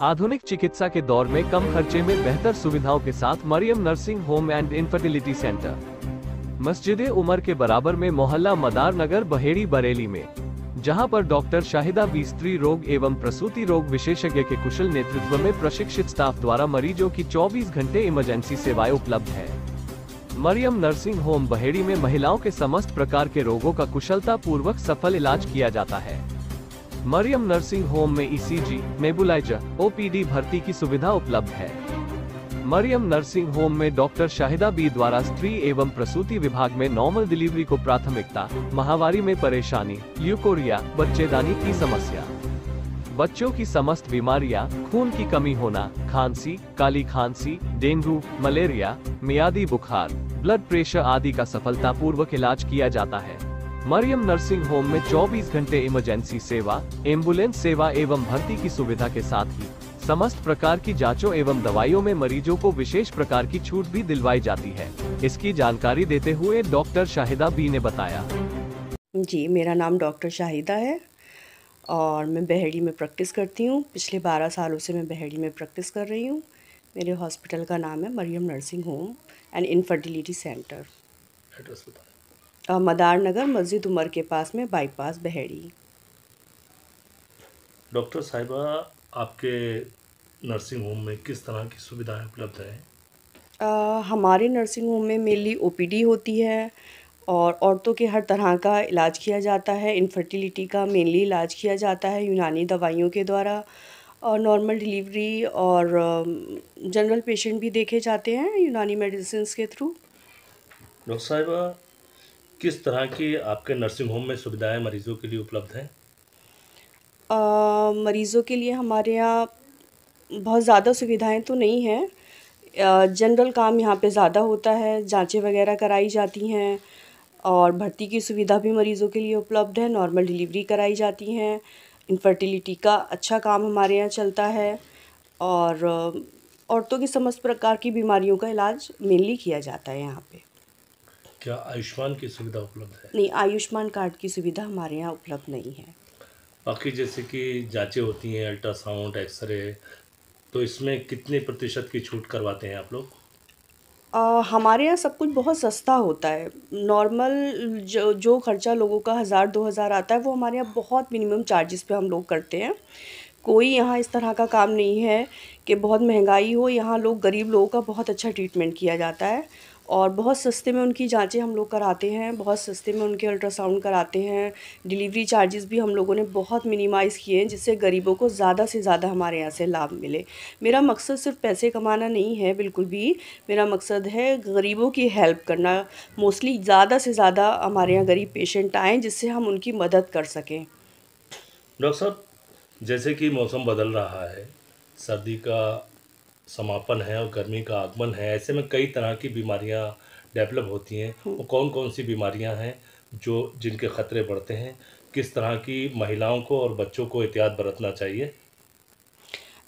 आधुनिक चिकित्सा के दौर में कम खर्चे में बेहतर सुविधाओं के साथ Mariam nursing home and infertility centre Masjid Umar के बराबर में मोहल्ला मदार नगर बहेड़ी बरेली में, जहां पर डॉक्टर शाहिदा बी स्त्री रोग एवं प्रसूति रोग विशेषज्ञ के कुशल नेतृत्व में प्रशिक्षित स्टाफ द्वारा मरीजों की 24 घंटे इमरजेंसी सेवाएं उपलब्ध है। मरियम नर्सिंग होम बहेड़ी में महिलाओं के समस्त प्रकार के रोगों का कुशलता पूर्वक सफल इलाज किया जाता है। मरियम नर्सिंग होम में ईसीजी, नेबुलाइजर, ओपीडी भर्ती की सुविधा उपलब्ध है। मरियम नर्सिंग होम में डॉक्टर शाहिदा बी द्वारा स्त्री एवं प्रसूति विभाग में नॉर्मल डिलीवरी को प्राथमिकता, माहवारी में परेशानी, ल्यूकोरिया, बच्चेदानी की समस्या, बच्चों की समस्त बीमारियां, खून की कमी होना, खांसी, काली खांसी, डेंगू, मलेरिया, मियादी बुखार, ब्लड प्रेशर आदि का सफलतापूर्वक इलाज किया जाता है। मरियम नर्सिंग होम में 24 घंटे इमरजेंसी सेवा, एम्बुलेंस सेवा एवं भर्ती की सुविधा के साथ ही समस्त प्रकार की जांचों एवं दवाइयों में मरीजों को विशेष प्रकार की छूट भी दिलवाई जाती है। इसकी जानकारी देते हुए डॉक्टर शाहिदा बी ने बताया। जी, मेरा नाम डॉक्टर शाहिदा है और मैं बहेड़ी में प्रैक्टिस करती हूँ। पिछले 12 सालों से मैं बहेड़ी में प्रैक्टिस कर रही हूँ। मेरे हॉस्पिटल का नाम है Mariam nursing home and infertility centre, address बताएं। मदार नगर मस्जिद उमर के पास में, बाईपास बहेड़ी। डॉक्टर साहिबा, आपके नर्सिंग होम में किस तरह की सुविधाएं उपलब्ध हैं? हमारे नर्सिंग होम में मेनली ओपीडी होती है और औरतों के हर तरह का इलाज किया जाता है। इनफर्टिलिटी का मेनली इलाज किया जाता है यूनानी दवाइयों के द्वारा, और नॉर्मल डिलीवरी और जनरल पेशेंट भी देखे जाते हैं यूनानी मेडिसिन के थ्रू। डॉक्टर साहिबा, किस तरह की आपके नर्सिंग होम में सुविधाएं मरीजों के लिए उपलब्ध हैं? मरीज़ों के लिए हमारे यहाँ बहुत ज़्यादा सुविधाएं तो नहीं हैं। जनरल काम यहाँ पे ज़्यादा होता है, जांचें वगैरह कराई जाती हैं और भर्ती की सुविधा भी मरीज़ों के लिए उपलब्ध है। नॉर्मल डिलीवरी कराई जाती हैं। इनफर्टिलिटी का अच्छा काम हमारे यहाँ चलता है और औरतों की समस्त प्रकार की बीमारियों का इलाज मेनली किया जाता है यहाँ पे। क्या आयुष्मान की सुविधा उपलब्ध है? नहीं, आयुष्मान कार्ड की सुविधा हमारे यहाँ उपलब्ध नहीं है। बाकी जैसे कि जांचें होती हैं, अल्ट्रासाउंड, एक्सरे, तो इसमें कितने प्रतिशत की छूट करवाते हैं आप लोग? हमारे यहाँ सब कुछ बहुत सस्ता होता है। नॉर्मल जो जो खर्चा लोगों का 1000-2000 आता है, वो हमारे यहाँ बहुत मिनिमम चार्जेस पे हम लोग करते हैं। कोई यहाँ इस तरह का काम नहीं है कि बहुत महंगाई हो। यहाँ लोग, गरीब लोगों का बहुत अच्छा ट्रीटमेंट किया जाता है और बहुत सस्ते में उनकी जांचें हम लोग कराते हैं, बहुत सस्ते में उनके अल्ट्रासाउंड कराते हैं। डिलीवरी चार्जेस भी हम लोगों ने बहुत मिनिमाइज़ किए हैं, जिससे गरीबों को ज़्यादा से ज़्यादा हमारे यहाँ से लाभ मिले। मेरा मकसद सिर्फ पैसे कमाना नहीं है, बिल्कुल भी। मेरा मकसद है गरीबों की हेल्प करना। मोस्टली ज़्यादा से ज़्यादा हमारे यहाँ गरीब पेशेंट आएँ, जिससे हम उनकी मदद कर सकें। डॉक्टर साहब, जैसे कि मौसम बदल रहा है, सर्दी का समापन है और गर्मी का आगमन है, ऐसे में कई तरह की बीमारियां डेवलप होती हैं। वो कौन कौन सी बीमारियां हैं जो जिनके ख़तरे बढ़ते हैं? किस तरह की महिलाओं को और बच्चों को एहतियात बरतना चाहिए?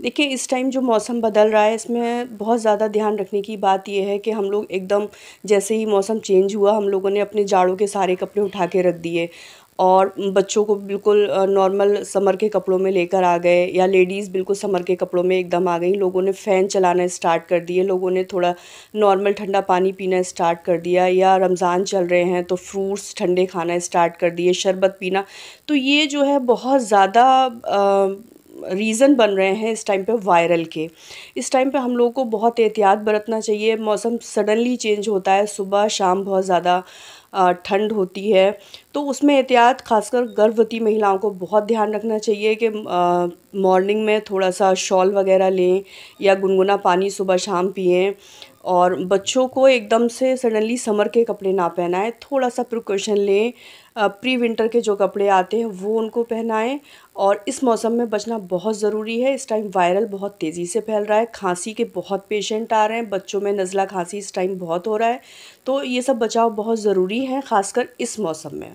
देखिए, इस टाइम जो मौसम बदल रहा है, इसमें बहुत ज़्यादा ध्यान रखने की बात ये है कि हम लोग एकदम, जैसे ही मौसम चेंज हुआ, हम लोगों ने अपने जाड़ों के सारे कपड़े उठा के रख दिए और बच्चों को बिल्कुल नॉर्मल समर के कपड़ों में लेकर आ गए, या लेडीज़ बिल्कुल समर के कपड़ों में एकदम आ गई। लोगों ने फ़ैन चलाना स्टार्ट कर दिए, लोगों ने थोड़ा नॉर्मल ठंडा पानी पीना स्टार्ट कर दिया, या रमज़ान चल रहे हैं तो फ्रूट्स ठंडे खाना स्टार्ट कर दिए, शरबत पीना। तो ये जो है बहुत ज़्यादा रीज़न बन रहे हैं इस टाइम पे वायरल के। इस टाइम पे हम लोगों को बहुत एहतियात बरतना चाहिए। मौसम सडनली चेंज होता है, सुबह शाम बहुत ज़्यादा ठंड होती है, तो उसमें एहतियात ख़ासकर गर्भवती महिलाओं को बहुत ध्यान रखना चाहिए कि मॉर्निंग में थोड़ा सा शॉल वगैरह लें या गुनगुना पानी सुबह शाम पिएं। और बच्चों को एकदम से सडनली समर के कपड़े ना पहनाएं, थोड़ा सा प्रिकॉशन लें। प्री विंटर के जो कपड़े आते हैं वो उनको पहनाएं। और इस मौसम में बचना बहुत ज़रूरी है। इस टाइम वायरल बहुत तेज़ी से फैल रहा है, खांसी के बहुत पेशेंट आ रहे हैं, बच्चों में नज़ला खांसी इस टाइम बहुत हो रहा है। तो ये सब बचाव बहुत ज़रूरी है, ख़ासकर इस मौसम में।